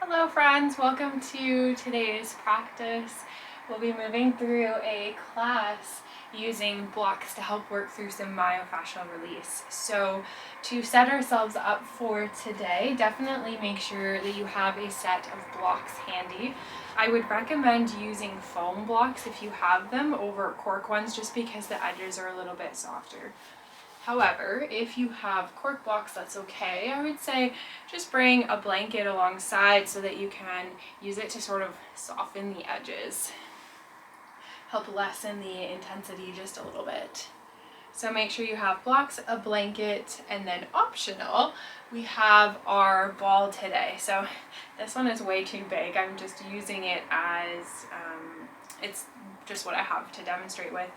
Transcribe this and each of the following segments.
Hello friends, welcome to today's practice. We'll be moving through a class using blocks to help work through some myofascial release. So to set ourselves up for today, definitely make sure that you have a set of blocks handy. I would recommend using foam blocks if you have them over cork ones just because the edges are a little bit softer. However, if you have cork blocks, that's okay. I would say just bring a blanket alongside so that you can use it to sort of soften the edges, help lessen the intensity just a little bit. So make sure you have blocks, a blanket, and then optional, we have our ball today. So this one is way too big. I'm just using it as, it's just what I have to demonstrate with.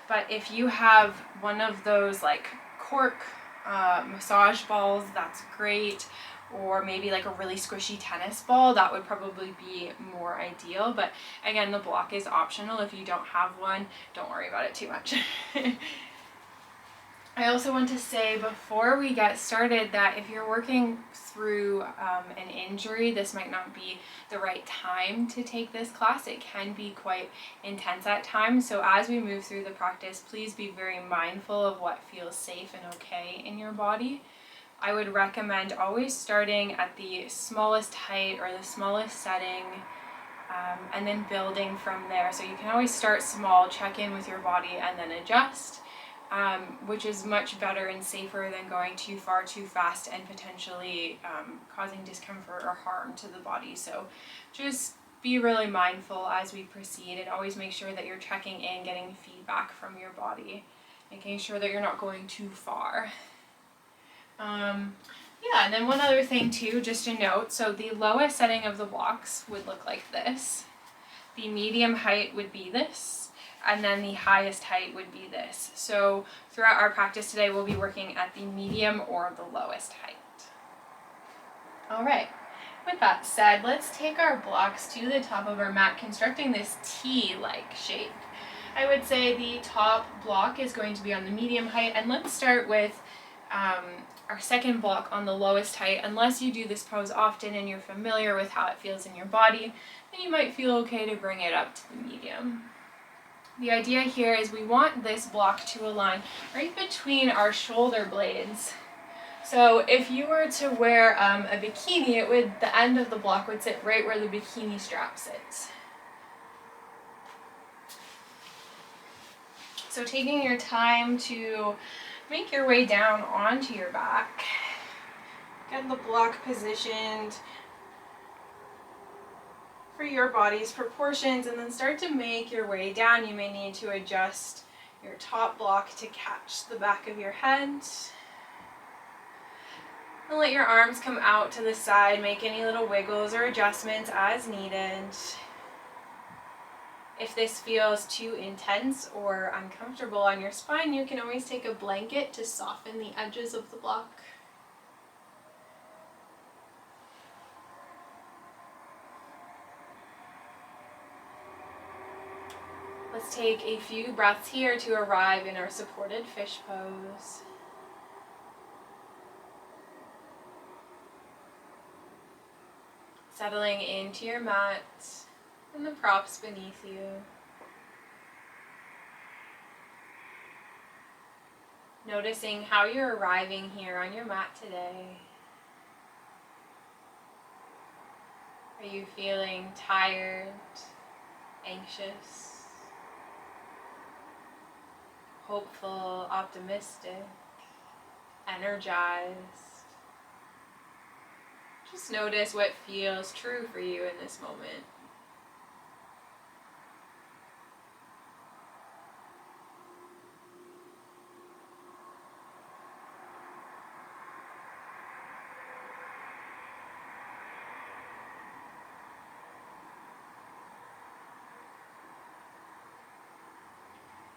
But if you have one of those like cork massage balls, that's great. Or maybe like a really squishy tennis ball, that would probably be more ideal. But again, the block is optional. If you don't have one, don't worry about it too much. I also want to say before we get started that if you're working through an injury, this might not be the right time to take this class. It can be quite intense at times. So as we move through the practice, please be very mindful of what feels safe and okay in your body. I would recommend always starting at the smallest height or the smallest setting, and then building from there. So you can always start small, check in with your body, and then adjust. Which is much better and safer than going too far too fast and potentially causing discomfort or harm to the body. So just be really mindful as we proceed, and always make sure that you're checking in, getting feedback from your body, making sure that you're not going too far. Yeah, and then one other thing too, just a note, so the lowest setting of the blocks would look like this. The medium height would be this, and then the highest height would be this. So throughout our practice today, we'll be working at the medium or the lowest height. All right, with that said, let's take our blocks to the top of our mat, constructing this T-like shape. I would say the top block is going to be on the medium height, and let's start with our second block on the lowest height. Unless you do this pose often and you're familiar with how it feels in your body, then you might feel okay to bring it up to the medium. The idea here is we want this block to align right between our shoulder blades. So if you were to wear a bikini, the end of the block would sit right where the bikini strap sits. So taking your time to make your way down onto your back, get the block positioned for your body's proportions, and then start to make your way down. You may need to adjust your top block to catch the back of your head. And let your arms come out to the side, make any little wiggles or adjustments as needed. If this feels too intense or uncomfortable on your spine, you can always take a blanket to soften the edges of the block. Let's take a few breaths here to arrive in our supported fish pose. Settling into your mat and the props beneath you. Noticing how you're arriving here on your mat today. Are you feeling tired, anxious, hopeful, optimistic, energized? Just notice what feels true for you in this moment.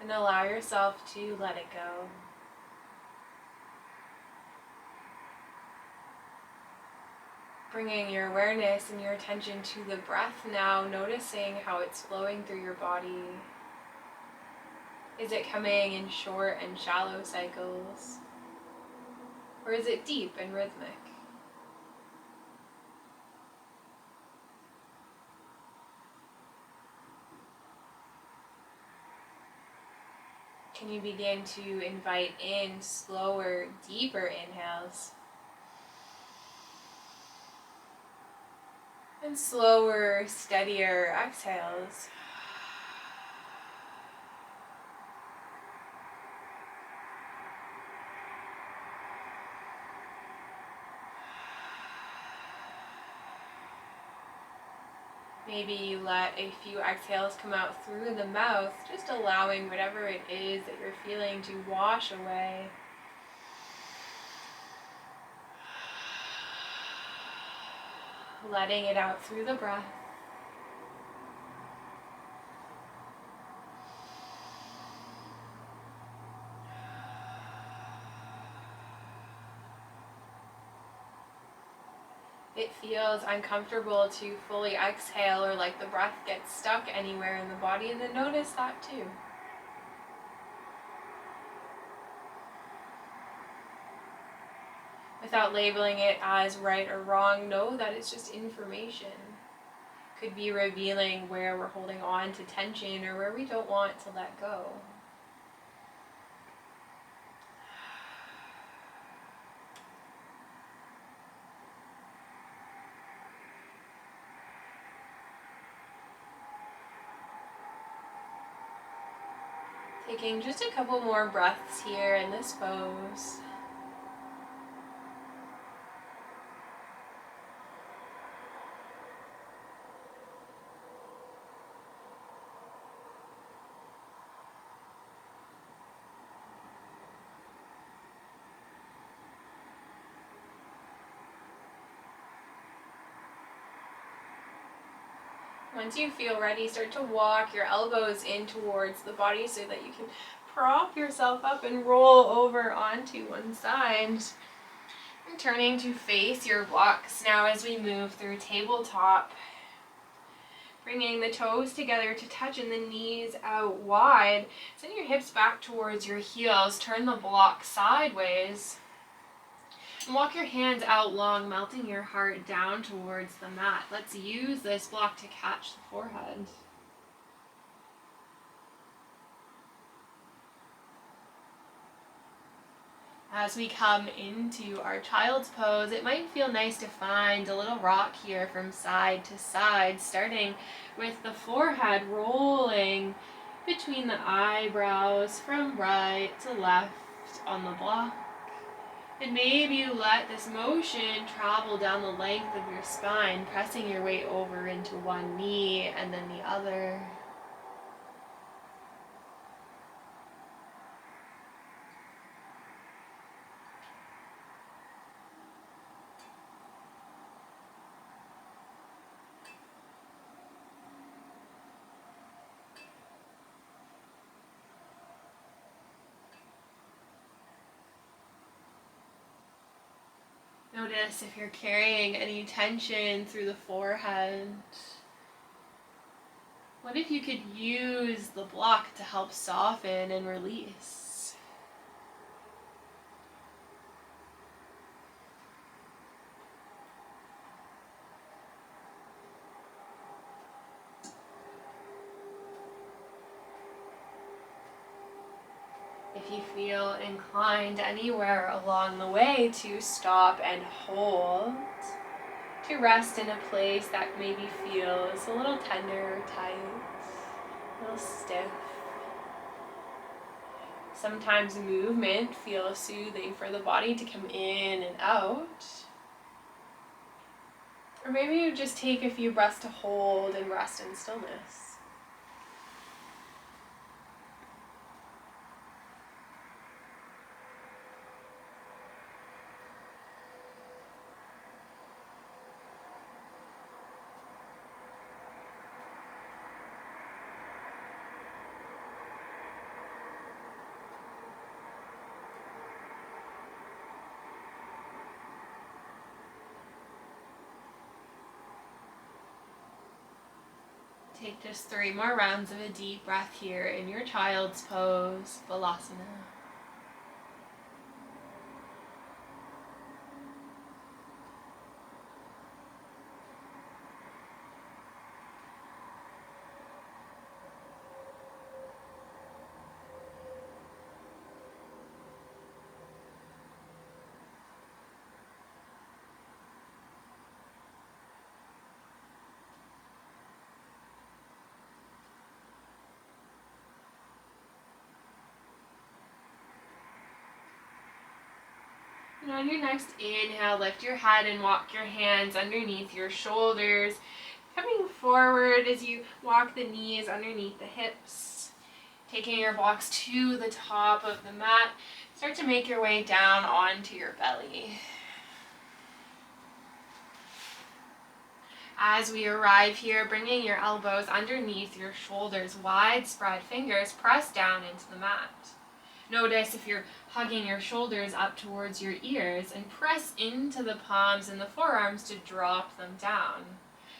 And allow yourself to let it go. Bringing your awareness and your attention to the breath now, noticing how it's flowing through your body. Is it coming in short and shallow cycles? Or is it deep and rhythmic? Can you begin to invite in slower, deeper inhales and slower, steadier exhales? Maybe you let a few exhales come out through the mouth, just allowing whatever it is that you're feeling to wash away. Letting it out through the breath. It feels uncomfortable to fully exhale or like the breath gets stuck anywhere in the body, then notice that too. Without labeling it as right or wrong, know that it's just information. Could be revealing where we're holding on to tension or where we don't want to let go. Taking just a couple more breaths here in this pose. Once you feel ready, start to walk your elbows in towards the body so that you can prop yourself up and roll over onto one side. And turning to face your blocks now as we move through tabletop. Bringing the toes together to touch and the knees out wide. Send your hips back towards your heels. Turn the block sideways. And walk your hands out long, melting your heart down towards the mat. Let's use this block to catch the forehead. As we come into our child's pose, it might feel nice to find a little rock here from side to side, starting with the forehead rolling between the eyebrows from right to left on the block. And maybe you let this motion travel down the length of your spine, pressing your weight over into one knee and then the other. Notice if you're carrying any tension through the forehead. What if you could use the block to help soften and release? If you feel inclined anywhere along the way to stop and hold, to rest in a place that maybe feels a little tender or tight, a little stiff. Sometimes movement feels soothing for the body to come in and out. Or maybe you just take a few breaths to hold and rest in stillness. Take just 3 more rounds of a deep breath here in your child's pose, Balasana. And on your next inhale, lift your head and walk your hands underneath your shoulders, coming forward as you walk the knees underneath the hips. Taking your blocks to the top of the mat, start to make your way down onto your belly. As we arrive here, bringing your elbows underneath your shoulders, widespread fingers press down into the mat. Notice if you're hugging your shoulders up towards your ears, and press into the palms and the forearms to drop them down.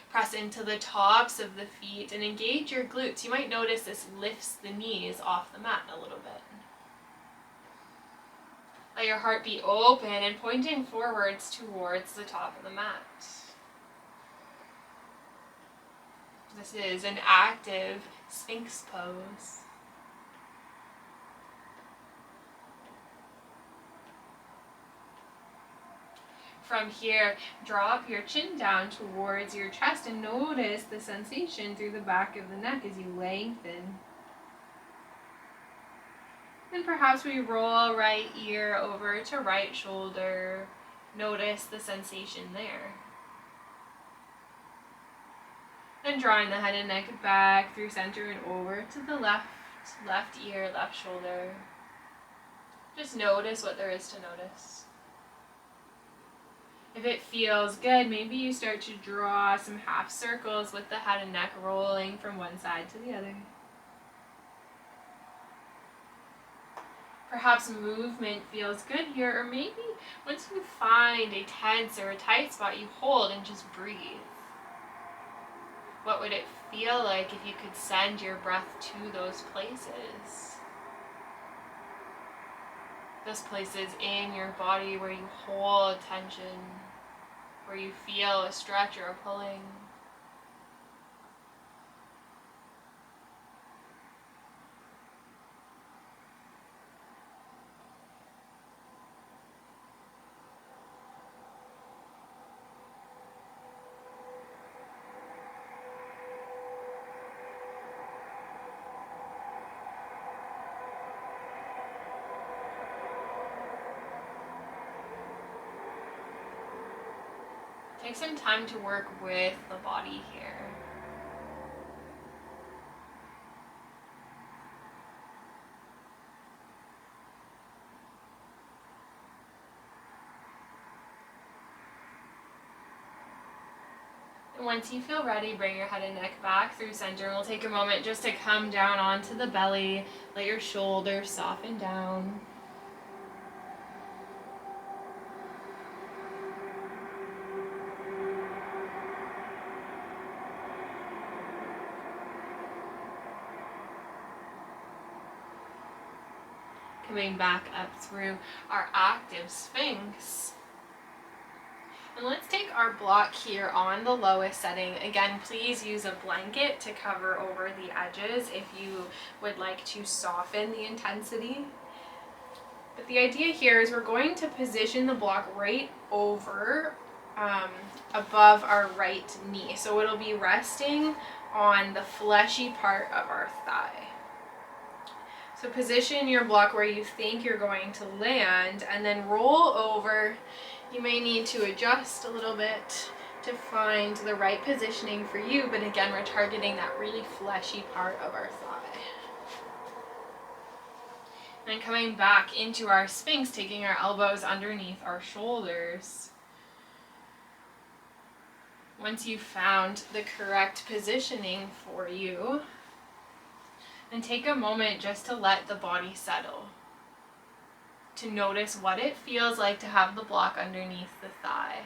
Press into the tops of the feet and engage your glutes. You might notice this lifts the knees off the mat a little bit. Let your heart be open and pointing forwards towards the top of the mat. This is an active Sphinx pose. From here, drop your chin down towards your chest and notice the sensation through the back of the neck as you lengthen. And perhaps we roll right ear over to right shoulder. Notice the sensation there. And drawing the head and neck back through center and over to the left ear, left shoulder. Just notice what there is to notice. If it feels good, maybe you start to draw some half circles with the head and neck rolling from one side to the other. Perhaps movement feels good here, or maybe once you find a tense or a tight spot, you hold and just breathe. What would it feel like if you could send your breath to those places? Those places in your body where you hold tension, where you feel a stretch or a pulling. Take some time to work with the body here. And once you feel ready, bring your head and neck back through center. And we'll take a moment just to come down onto the belly. Let your shoulders soften down. Coming back up through our active Sphinx. And let's take our block here on the lowest setting. Again, please use a blanket to cover over the edges if you would like to soften the intensity. But the idea here is we're going to position the block right over above our right knee. So it'll be resting on the fleshy part of our thigh. So position your block where you think you're going to land and then roll over. You may need to adjust a little bit to find the right positioning for you, but again, we're targeting that really fleshy part of our thigh. And coming back into our Sphinx, taking our elbows underneath our shoulders. Once you've found the correct positioning for you, and take a moment just to let the body settle. To notice what it feels like to have the block underneath the thigh.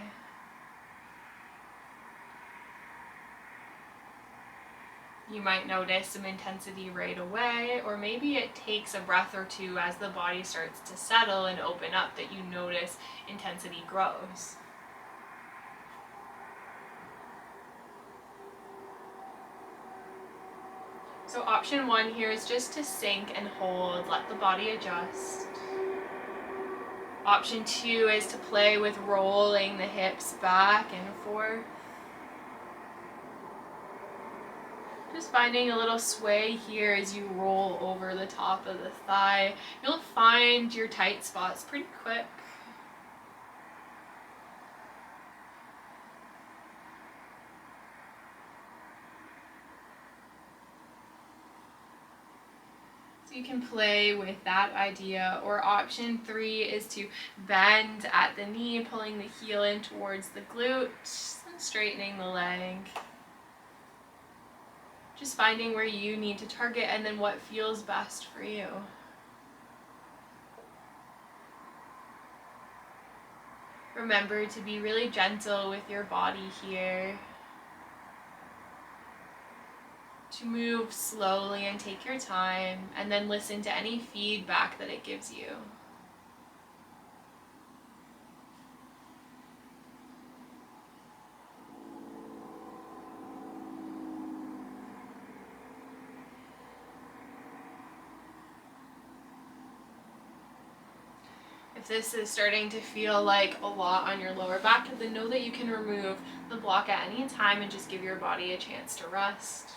You might notice some intensity right away, or maybe it takes a breath or two as the body starts to settle and open up that you notice intensity grows. So option one here is just to sink and hold, let the body adjust. Option two is to play with rolling the hips back and forth. Just finding a little sway here as you roll over the top of the thigh. You'll find your tight spots pretty quick. So you can play with that idea. Or option 3 is to bend at the knee, pulling the heel in towards the glute and straightening the leg. Just finding where you need to target and then what feels best for you. Remember to be really gentle with your body here. To move slowly and take your time, and then listen to any feedback that it gives you. If this is starting to feel like a lot on your lower back, then know that you can remove the block at any time and just give your body a chance to rest.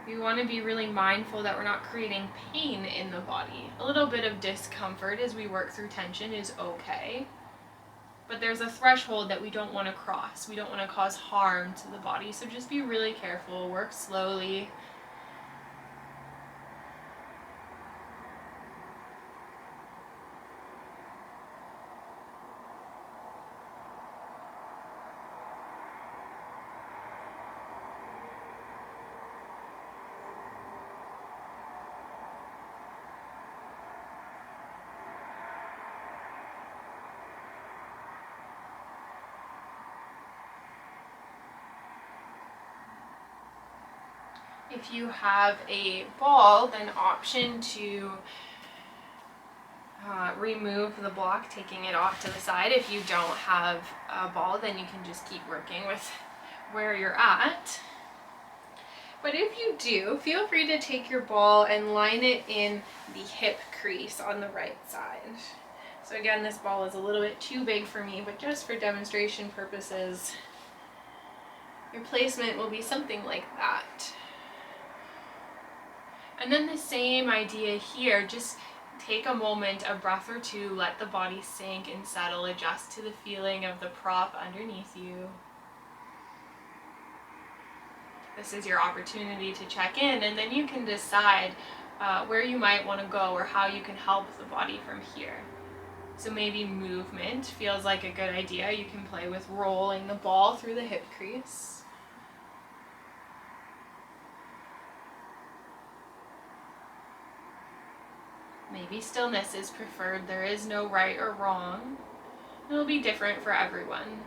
We want to be really mindful that we're not creating pain in the body. A little bit of discomfort as we work through tension is okay, but there's a threshold that we don't want to cross. We don't want to cause harm to the body, so just be really careful, work slowly. If you have a ball, then option to remove the block, taking it off to the side. If you don't have a ball, then you can just keep working with where you're at. But if you do, feel free to take your ball and line it in the hip crease on the right side. So again, this ball is a little bit too big for me, but just for demonstration purposes, your placement will be something like that. And then the same idea here, just take a moment, a breath or two, let the body sink and settle, adjust to the feeling of the prop underneath you. This is your opportunity to check in, and then you can decide where you might want to go or how you can help the body from here. So maybe movement feels like a good idea. You can play with rolling the ball through the hip crease. Maybe stillness is preferred. There is no right or wrong. It will be different for everyone.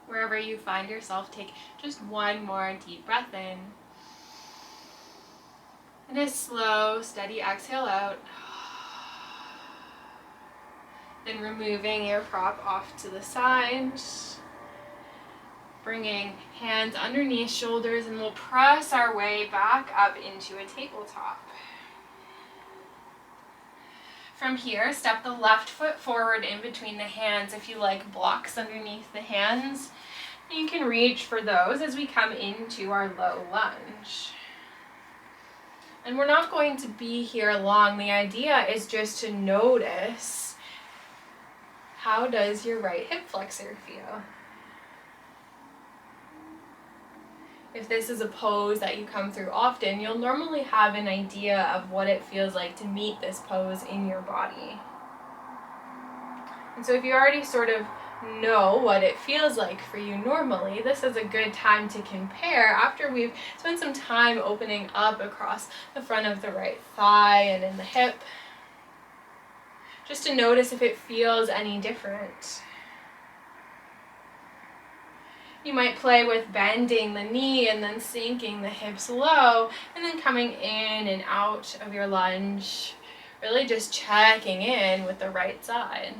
Wherever you find yourself, take just one more deep breath in. And a slow, steady exhale out. Then removing your prop off to the side. Bringing hands underneath shoulders, and we'll press our way back up into a tabletop. From here, step the left foot forward in between the hands. If you like blocks underneath the hands, you can reach for those as we come into our low lunge. And we're not going to be here long. The idea is just to notice, how does your right hip flexor feel? If this is a pose that you come through often, you'll normally have an idea of what it feels like to meet this pose in your body. And so if you already sort of know what it feels like for you normally, this is a good time to compare after we've spent some time opening up across the front of the right thigh and in the hip, just to notice if it feels any different. You might play with bending the knee and then sinking the hips low and then coming in and out of your lunge, really just checking in with the right side.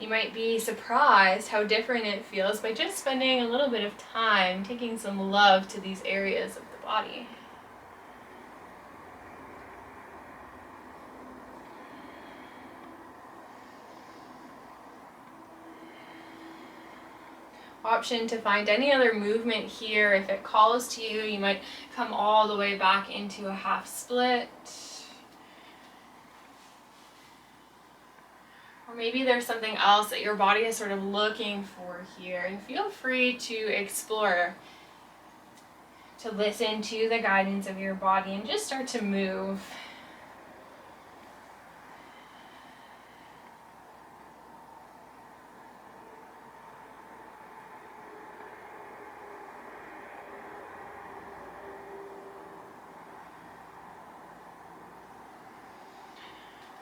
You might be surprised how different it feels by just spending a little bit of time taking some love to these areas of the body. option to find any other movement here. If it calls to you, you might come all the way back into a half split. Or maybe there's something else that your body is sort of looking for here, and feel free to explore, to listen to the guidance of your body and just start to move.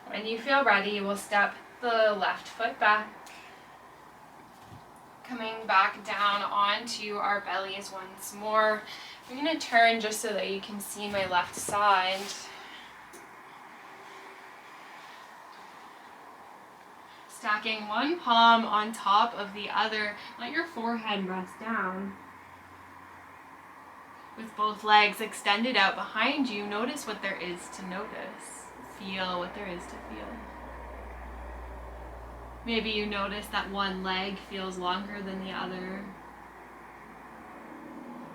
When you feel ready, we'll step the left foot back, coming back down onto our bellies once more. I'm going to turn just so that you can see my left side. Stacking one palm on top of the other, let your forehead rest down. With both legs extended out behind you, notice what there is to notice. Feel what there is to feel. Maybe you notice that one leg feels longer than the other.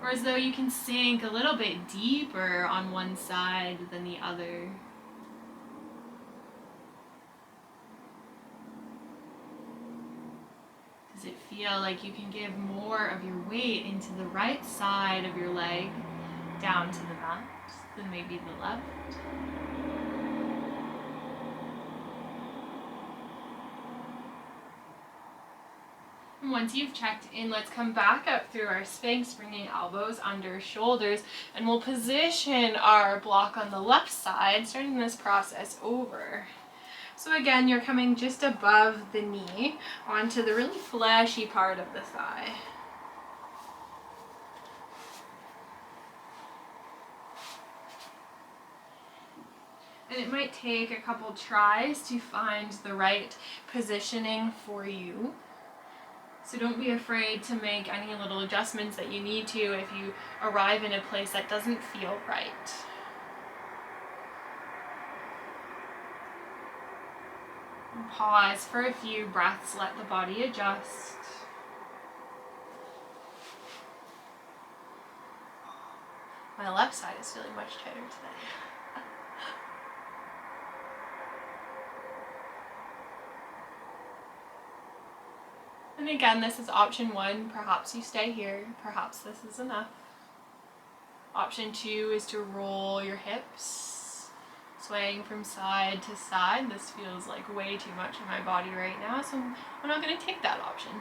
Or as though you can sink a little bit deeper on one side than the other. Does it feel like you can give more of your weight into the right side of your leg down to the mat than maybe the left? And once you've checked in, let's come back up through our Sphinx, bringing elbows under shoulders, and we'll position our block on the left side, starting this process over. So again, you're coming just above the knee onto the really fleshy part of the thigh. And it might take a couple tries to find the right positioning for you. So don't be afraid to make any little adjustments that you need to if you arrive in a place that doesn't feel right. And pause for a few breaths, let the body adjust. My left side is feeling much tighter today. And again, this is option one. Perhaps you stay here. Perhaps this is enough. Option two is to roll your hips, swaying from side to side. This feels like way too much in my body right now, so I'm not going to take that option.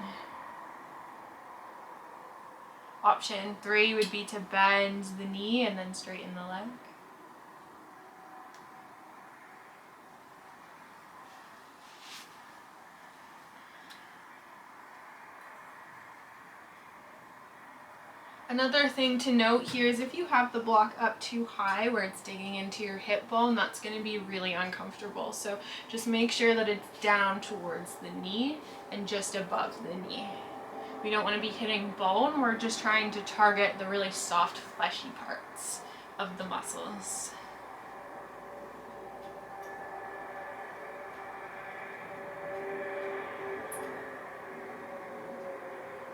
Option three would be to bend the knee and then straighten the leg. Another thing to note here is if you have the block up too high where it's digging into your hip bone, that's going to be really uncomfortable. So just make sure that it's down towards the knee and just above the knee. We don't want to be hitting bone, we're just trying to target the really soft fleshy parts of the muscles.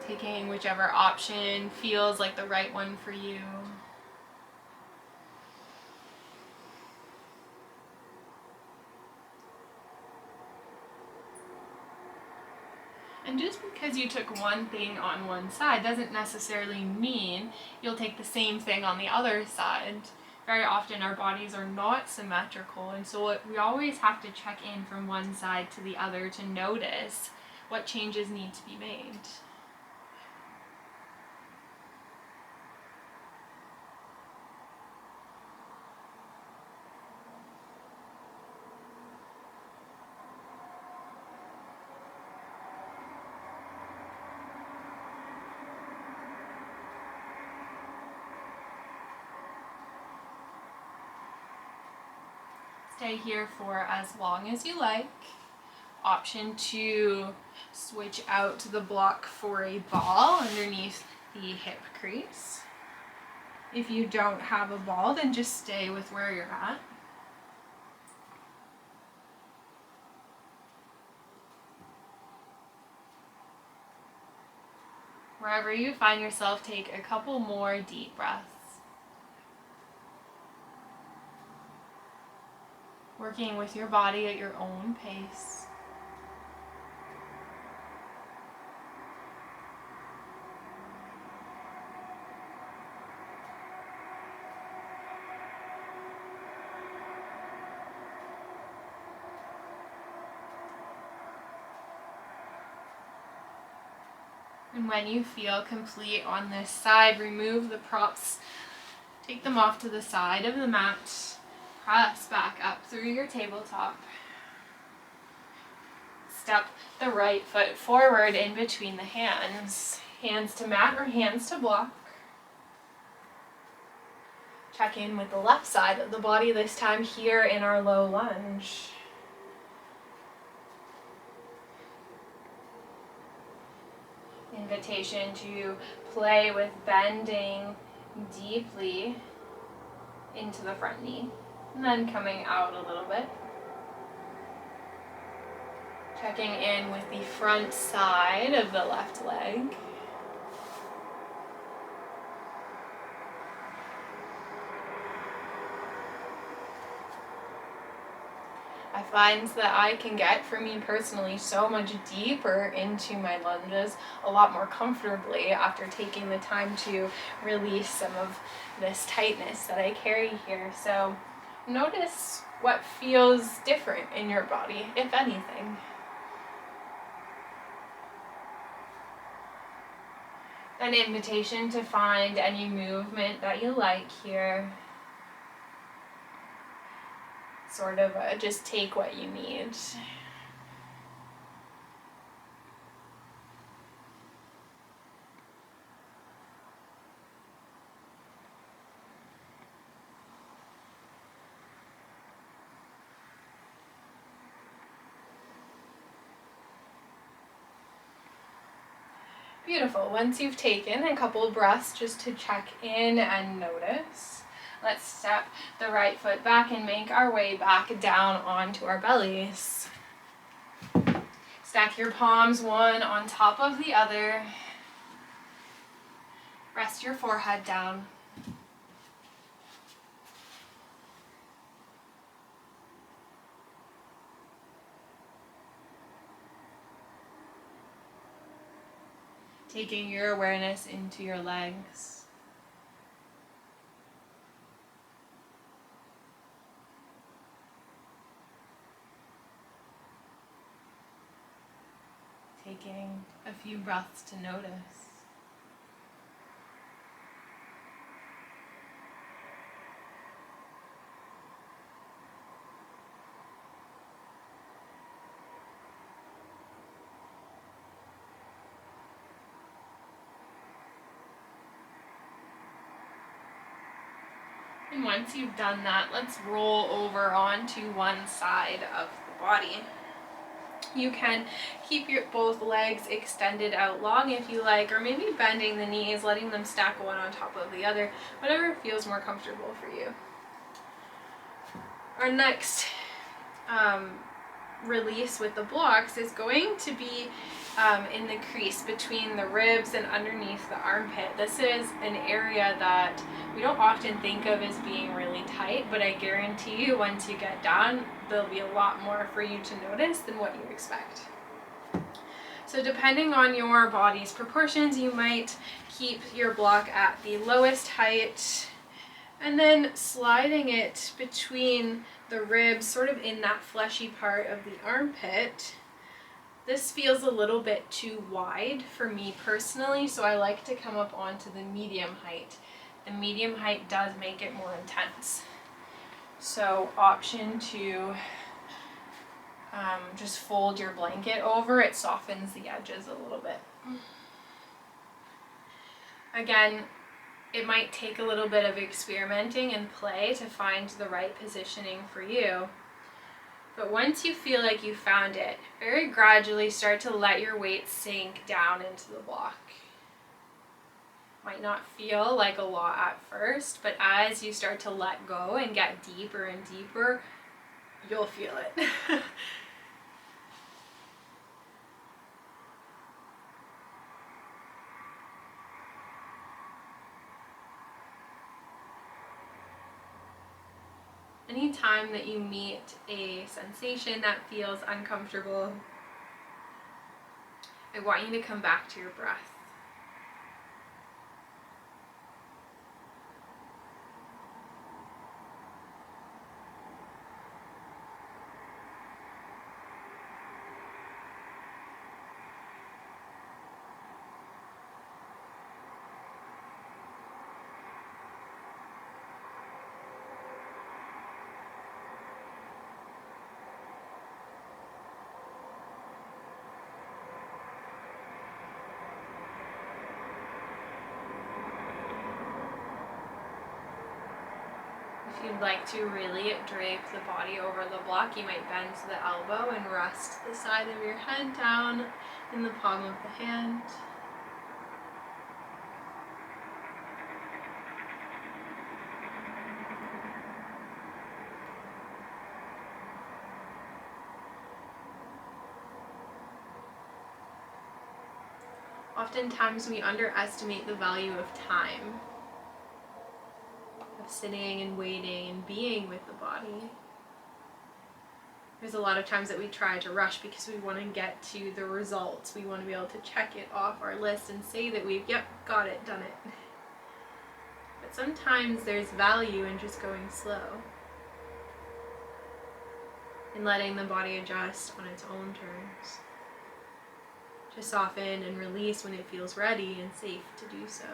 Taking whichever option feels like the right one for you. And just because you took one thing on one side doesn't necessarily mean you'll take the same thing on the other side. Very often our bodies are not symmetrical, and so we always have to check in from one side to the other to notice what changes need to be made. Stay here for as long as you like. Option two, switch out the block for a ball underneath the hip crease. If you don't have a ball, then just stay with where you're at. Wherever you find yourself, take a couple more deep breaths. Working with your body at your own pace. And when you feel complete on this side, remove the props, take them off to the side of the mat, press back up through your tabletop. Step the right foot forward in between the hands. Hands to mat or hands to block. Check in with the left side of the body this time here in our low lunge. Invitation to play with bending deeply into the front knee and then coming out a little bit. Checking in with the front side of the left leg. I find that I can get, for me personally, so much deeper into my lunges, a lot more comfortably after taking the time to release some of this tightness that I carry here. So notice what feels different in your body, if anything. An invitation to find any movement that you like here. Sort of just take what you need. Beautiful. Once you've taken a couple breaths just to check in and notice, let's step the right foot back and make our way back down onto our bellies. Stack your palms one on top of the other. Rest your forehead down. Taking your awareness into your legs. Taking a few breaths to notice. And once you've done that, let's roll over onto one side of the body. You can keep your both legs extended out long if you like, or maybe bending the knees, letting them stack one on top of the other, whatever feels more comfortable for you. Our next release with the blocks is going to be in the crease between the ribs and underneath the armpit. This is an area that we don't often think of as being really tight, but I guarantee you once you get down, there'll be a lot more for you to notice than what you expect. So depending on your body's proportions, you might keep your block at the lowest height and then sliding it between the ribs, sort of in that fleshy part of the armpit. This feels a little bit too wide for me personally, so I like to come up onto the medium height. The medium height does make it more intense. So option to just fold your blanket over, it softens the edges a little bit. Again, it might take a little bit of experimenting and play to find the right positioning for you. But once you feel like you found it, very gradually start to let your weight sink down into the block. Might not feel like a lot at first, but as you start to let go and get deeper and deeper, you'll feel it. Anytime that you meet a sensation that feels uncomfortable, I want you to come back to your breath. If you'd like to really drape the body over the block, you might bend to the elbow and rest the side of your head down in the palm of the hand. Oftentimes we underestimate the value of time, of sitting and waiting and being with the body. There's a lot of times that we try to rush because we want to get to the results. We want to be able to check it off our list and say that we've, yep, got it, done it. But sometimes there's value in just going slow, in letting the body adjust on its own terms, to soften and release when it feels ready and safe to do so.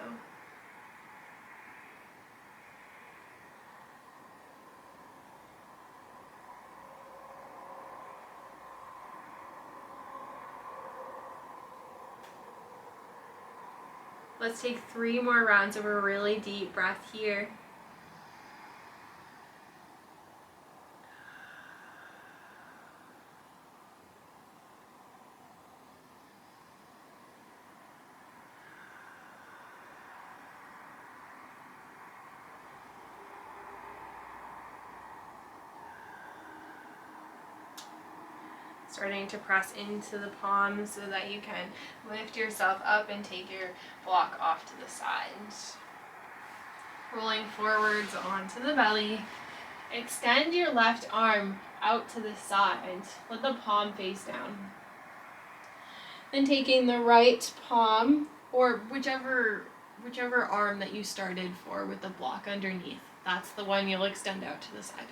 Let's take 3 more rounds of a really deep breath here. Starting to press into the palms so that you can lift yourself up and take your block off to the side. Rolling forwards onto the belly. Extend your left arm out to the side. Let the palm face down. Then taking the right palm, or whichever arm that you started for with the block underneath, that's the one you'll extend out to the side.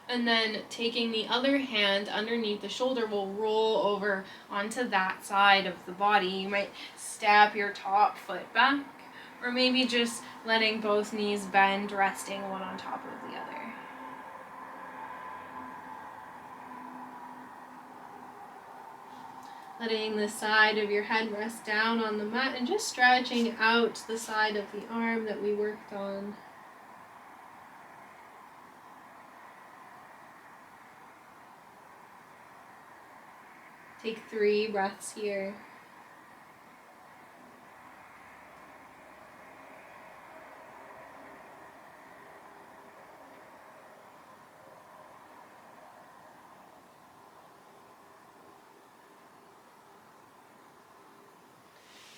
And then taking the other hand underneath the shoulder, will roll over onto that side of the body. You might step your top foot back, or maybe just letting both knees bend, resting one on top of the other. Letting the side of your head rest down on the mat and just stretching out the side of the arm that we worked on. Take 3 breaths here.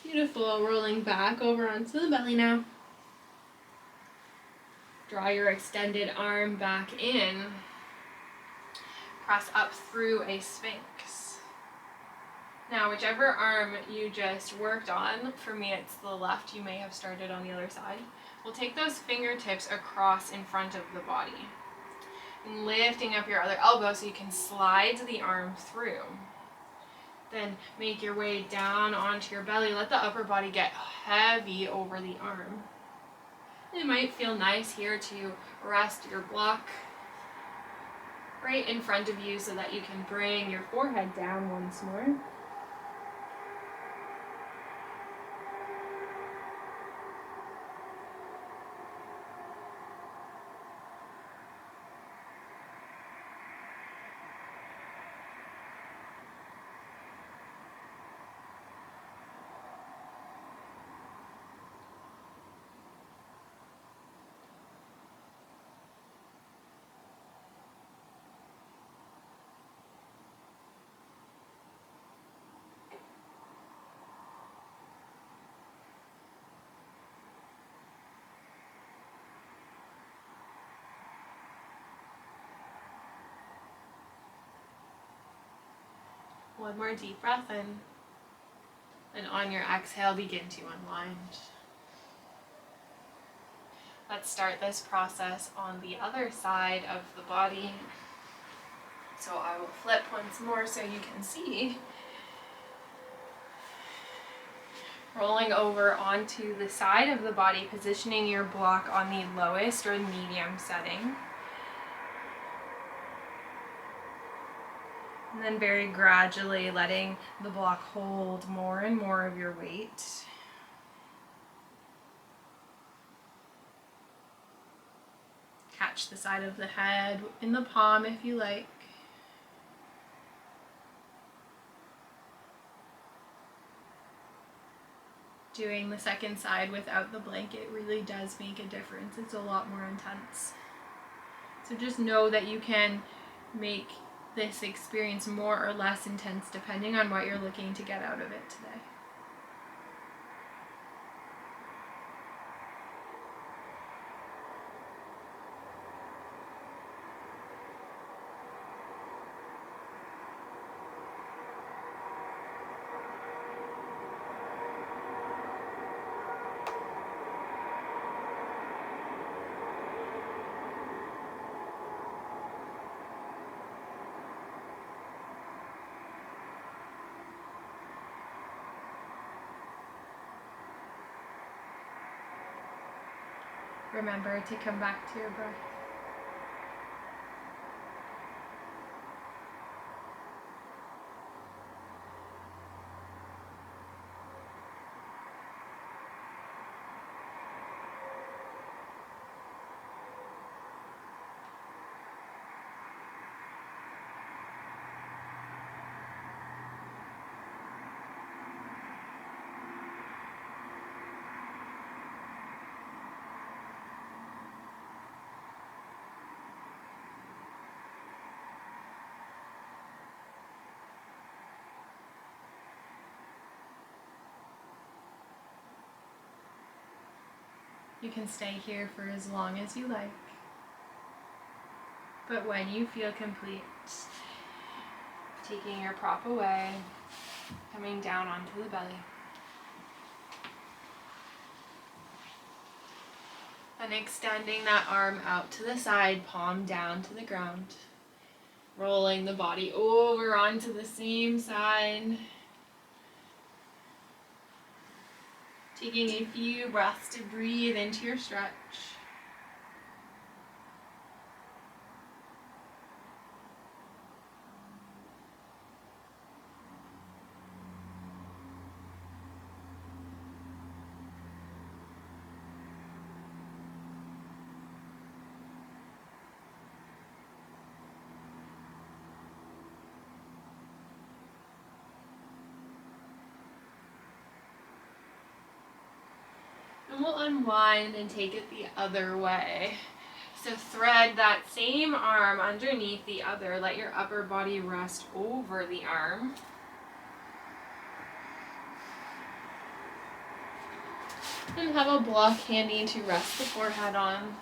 Beautiful. Rolling back over onto the belly now. Draw your extended arm back in. Press up through a sphinx. Now, whichever arm you just worked on, for me it's the left, you may have started on the other side. We'll take those fingertips across in front of the body. And lifting up your other elbow so you can slide the arm through. Then make your way down onto your belly. Let the upper body get heavy over the arm. It might feel nice here to rest your block right in front of you so that you can bring your forehead down once more. One more deep breath in. And on your exhale, begin to unwind. Let's start this process on the other side of the body. So I will flip once more so you can see. Rolling over onto the side of the body, positioning your block on the lowest or medium setting. And then very gradually letting the block hold more and more of your weight. Catch the side of the head in the palm if you like. Doing the second side without the blanket really does make a difference. It's a lot more intense. So just know that you can make this experience more or less intense depending on what you're looking to get out of it today. Remember to come back to your breath. You can stay here for as long as you like. But when you feel complete, taking your prop away, coming down onto the belly. And extending that arm out to the side, palm down to the ground. Rolling the body over onto the same side. Taking a few breaths to breathe into your stretch. And we'll unwind and take it the other way. So thread that same arm underneath the other. Let your upper body rest over the arm. And have a block handy to rest the forehead on.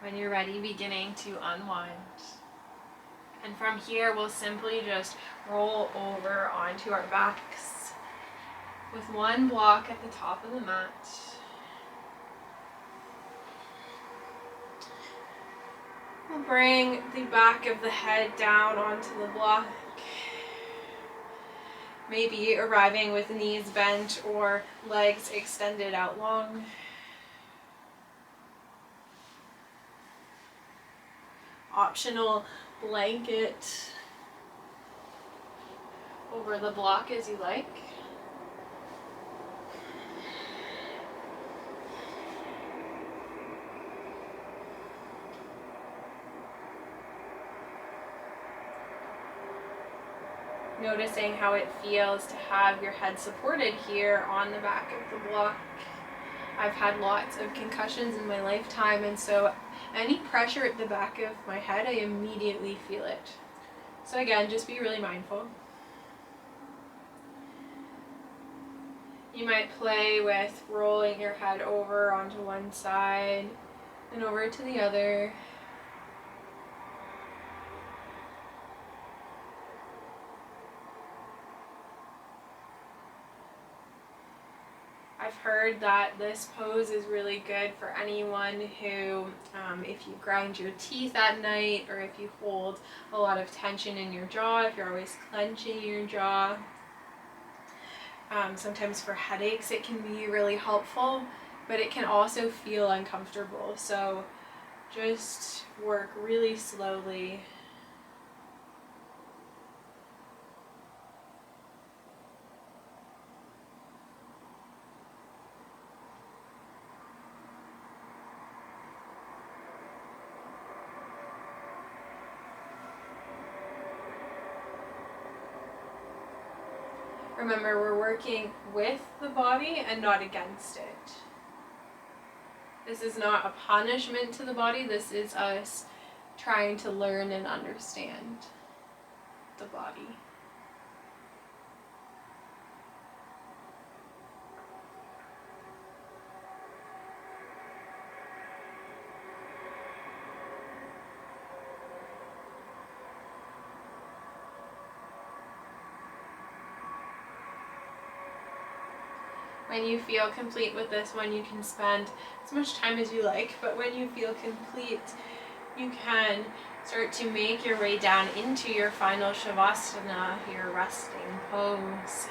When you're ready, beginning to unwind. And from here, we'll simply just roll over onto our backs with one block at the top of the mat. We'll bring the back of the head down onto the block. Maybe arriving with knees bent or legs extended out long. Optional blanket over the block as you like. Noticing how it feels to have your head supported here on the back of the block. I've had lots of concussions in my lifetime, and so any pressure at the back of my head, I immediately feel it. So again, just be really mindful. You might play with rolling your head over onto one side and over to the other. I've heard that this pose is really good for anyone who, if you grind your teeth at night, or if you hold a lot of tension in your jaw, if you're always clenching your jaw. Sometimes for headaches it can be really helpful, but it can also feel uncomfortable. So just work really slowly. Remember, we're working with the body and not against it. This is not a punishment to the body. This is us trying to learn and understand the body. When you feel complete with this one, you can spend as much time as you like, but when you feel complete, you can start to make your way down into your final Shavasana, your resting pose.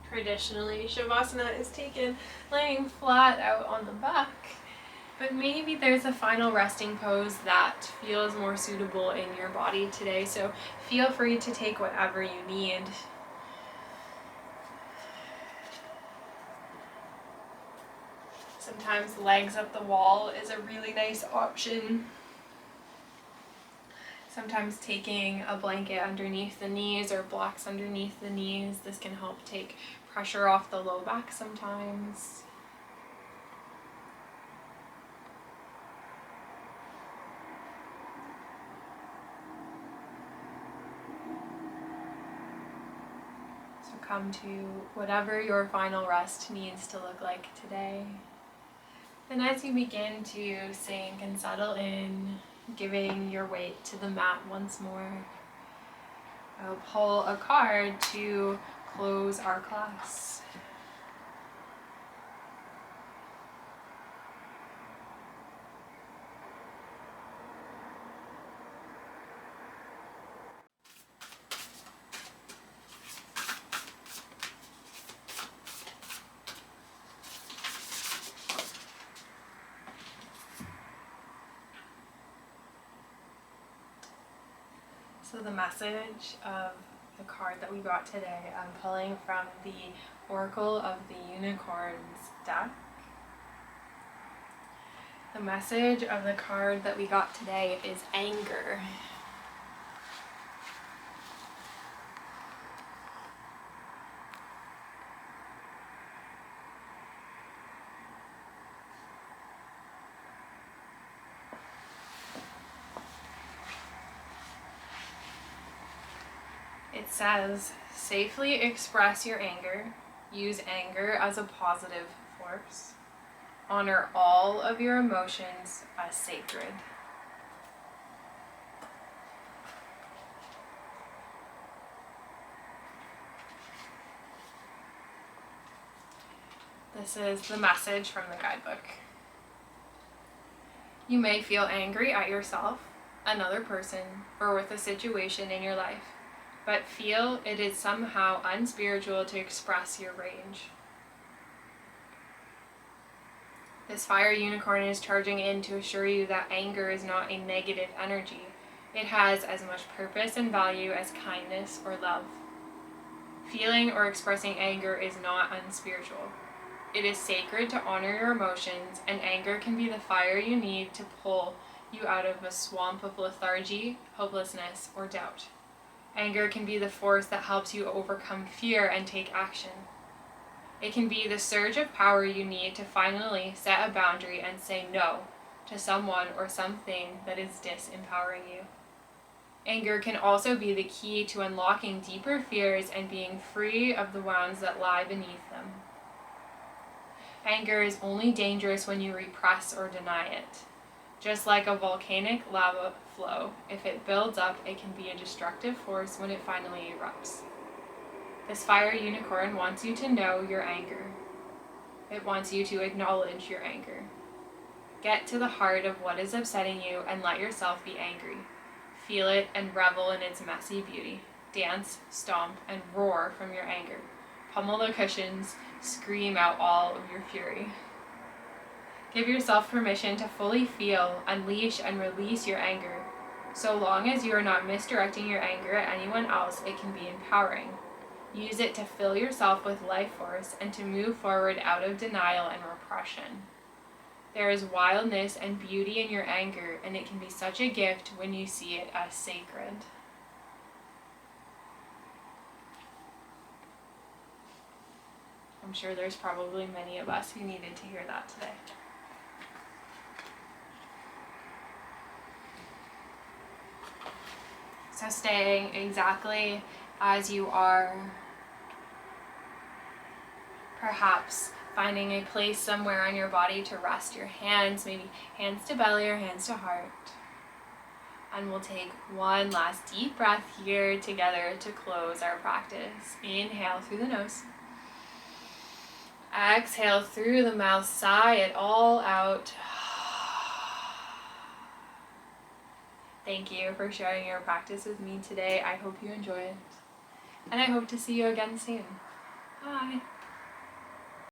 Traditionally, Shavasana is taken laying flat out on the back. But maybe there's a final resting pose that feels more suitable in your body today, so feel free to take whatever you need. Sometimes legs up the wall is a really nice option. Sometimes taking a blanket underneath the knees or blocks underneath the knees, this can help take pressure off the low back sometimes. Come to whatever your final rest needs to look like today. And as you begin to sink and settle in, giving your weight to the mat once more, I'll pull a card to close our class. So the message of the card that we got today, I'm pulling from the Oracle of the Unicorns deck. The message of the card that we got today is anger. It says, safely express your anger. Use anger as a positive force. Honor all of your emotions as sacred. This is the message from the guidebook. You may feel angry at yourself, another person, or with a situation in your life, but feel it is somehow unspiritual to express your rage. This fire unicorn is charging in to assure you that anger is not a negative energy. It has as much purpose and value as kindness or love. Feeling or expressing anger is not unspiritual. It is sacred to honor your emotions, and anger can be the fire you need to pull you out of a swamp of lethargy, hopelessness, or doubt. Anger can be the force that helps you overcome fear and take action. It can be the surge of power you need to finally set a boundary and say no to someone or something that is disempowering you. Anger can also be the key to unlocking deeper fears and being free of the wounds that lie beneath them. Anger is only dangerous when you repress or deny it. Just like a volcanic lava flow, if it builds up, it can be a destructive force when it finally erupts. This fire unicorn wants you to know your anger. It wants you to acknowledge your anger. Get to the heart of what is upsetting you and let yourself be angry. Feel it and revel in its messy beauty. Dance, stomp, and roar from your anger. Pummel the cushions, scream out all of your fury. Give yourself permission to fully feel, unleash, and release your anger. So long as you are not misdirecting your anger at anyone else, it can be empowering. Use it to fill yourself with life force and to move forward out of denial and repression. There is wildness and beauty in your anger, and it can be such a gift when you see it as sacred. I'm sure there's probably many of us who needed to hear that today. So staying exactly as you are, perhaps finding a place somewhere on your body to rest your hands, maybe hands to belly or hands to heart. And we'll take one last deep breath here together to close our practice. Inhale through the nose. Exhale through the mouth, sigh it all out. Thank you for sharing your practice with me today. I hope you enjoy it. And I hope to see you again soon. Bye.